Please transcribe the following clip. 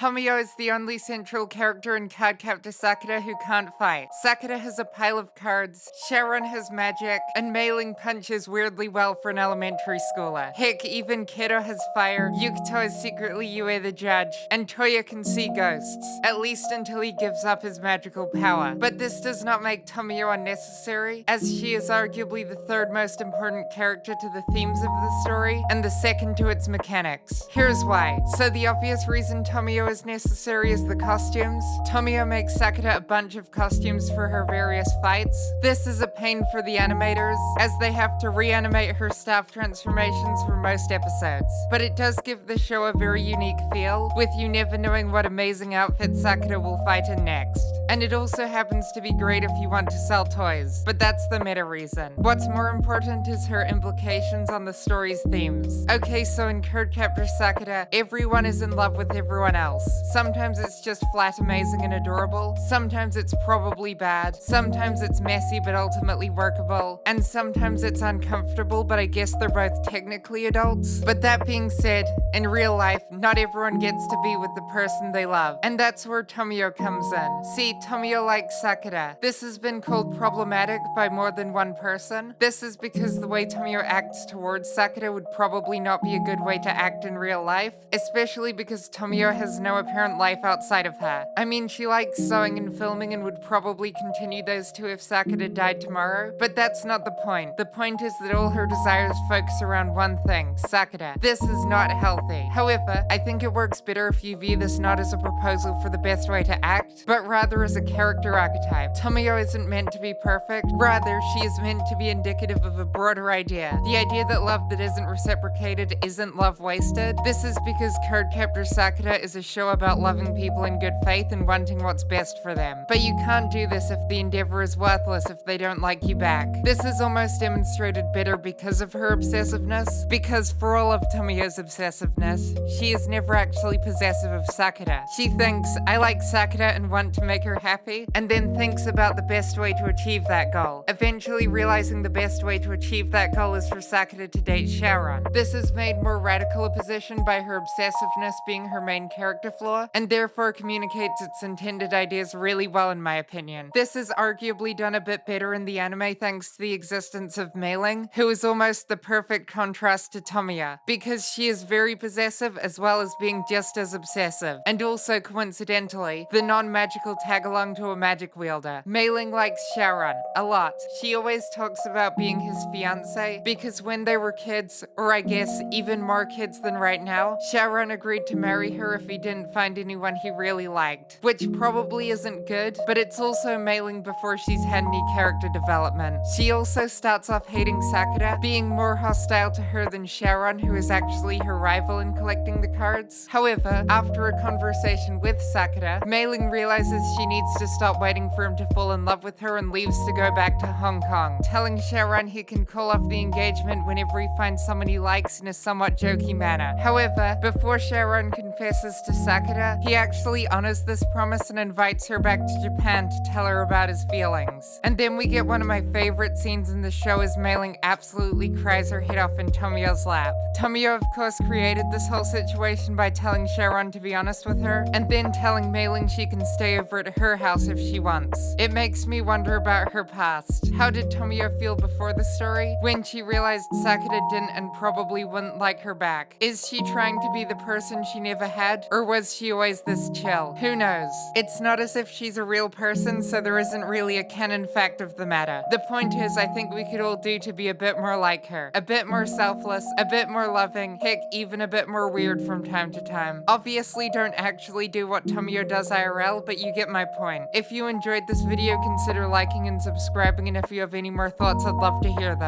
Tomoyo is the only central character in Cardcaptor Sakura who can't fight. Sakura has a pile of cards, Sharon has magic, and Meiling punches weirdly well for an elementary schooler. Heck, even Kero has fire, Yukito is secretly Yue the judge, and Toya can see ghosts, at least until he gives up his magical power. But this does not make Tomoyo unnecessary, as she is arguably the third most important character to the themes of the story, and the second to its mechanics. Here's why. So the obvious reason Tomoyo is necessary is the costumes. Tomoyo makes Sakura a bunch of costumes for her various fights. This is a pain for the animators, as they have to reanimate her staff transformations for most episodes. But it does give the show a very unique feel, with you never knowing what amazing outfit Sakura will fight in next. And it also happens to be great if you want to sell toys, but that's the meta reason. What's more important is her implications on the story's themes. Okay, so in Cardcaptor Sakura, everyone is in love with everyone else. Sometimes it's just flat amazing and adorable, sometimes it's probably bad, sometimes it's messy but ultimately workable, and sometimes it's uncomfortable, but I guess they're both technically adults. But that being said, in real life, not everyone gets to be with the person they love, and that's where Tomoyo comes in. See, Tomoyo likes Sakura. This has been called problematic by more than one person. This is because the way Tomoyo acts towards Sakura would probably not be a good way to act in real life, especially because Tomoyo has no apparent life outside of her. I mean, she likes sewing and filming and would probably continue those two if Sakura died tomorrow, but that's not the point. The point is that all her desires focus around one thing, Sakura. This is not healthy. However, I think it works better if you view this not as a proposal for the best way to act, but rather as a character archetype. Tomoyo isn't meant to be perfect, rather she is meant to be indicative of a broader idea. The idea that love that isn't reciprocated isn't love wasted. This is because Cardcaptor Sakura is a show about loving people in good faith and wanting what's best for them. But you can't do this if the endeavor is worthless if they don't like you back. This is almost demonstrated better because of her obsessiveness, because for all of Tomoyo's obsessiveness, she is never actually possessive of Sakura. She thinks, I like Sakura and want to make her happy, and then thinks about the best way to achieve that goal, eventually realizing the best way to achieve that goal is for Sakura to date Sharon. This is made more radical a position by her obsessiveness being her main character flaw, and therefore communicates its intended ideas really well in my opinion. This is arguably done a bit better in the anime thanks to the existence of Meiling, who is almost the perfect contrast to Tomoyo, because she is very possessive as well as being just as obsessive, and also coincidentally, the non-magical tag-along to a magic wielder. Meiling likes Sharon a lot. She always talks about being his fiancé, because when they were kids, or I guess even more kids than right now, Sharon agreed to marry her if he didn't find anyone he really liked, which probably isn't good, but it's also Meiling before she's had any character development. She also starts off hating Sakura, being more hostile to her than Sharon, who is actually her rival in collecting the cards. However, after a conversation with Sakura, Meiling realizes she needs to stop waiting for him to fall in love with her and leaves to go back to Hong Kong, telling Sharon he can call off the engagement whenever he finds someone he likes in a somewhat jokey manner. However, before Sharon confesses to Sakura, he actually honors this promise and invites her back to Japan to tell her about his feelings. And then we get one of my favorite scenes in the show as Meiling absolutely cries her head off in Tomoyo's lap. Tomoyo of course created this whole situation by telling Sharon to be honest with her, and then telling Meiling she can stay over at her house if she wants. It makes me wonder about her past. How did Tomoyo feel before the story, when she realized Sakura didn't and probably wouldn't like her back? Is she trying to be the person she never had, or was she always this chill? Who knows? It's not as if she's a real person, so there isn't really a canon fact of the matter. The point is, I think we could all do to be a bit more like her. A bit more selfless, a bit more loving, heck, even a bit more weird from time to time. Obviously, don't actually do what Tomoyo does IRL, but you get my point. If you enjoyed this video, consider liking and subscribing, and if you have any more thoughts, I'd love to hear them.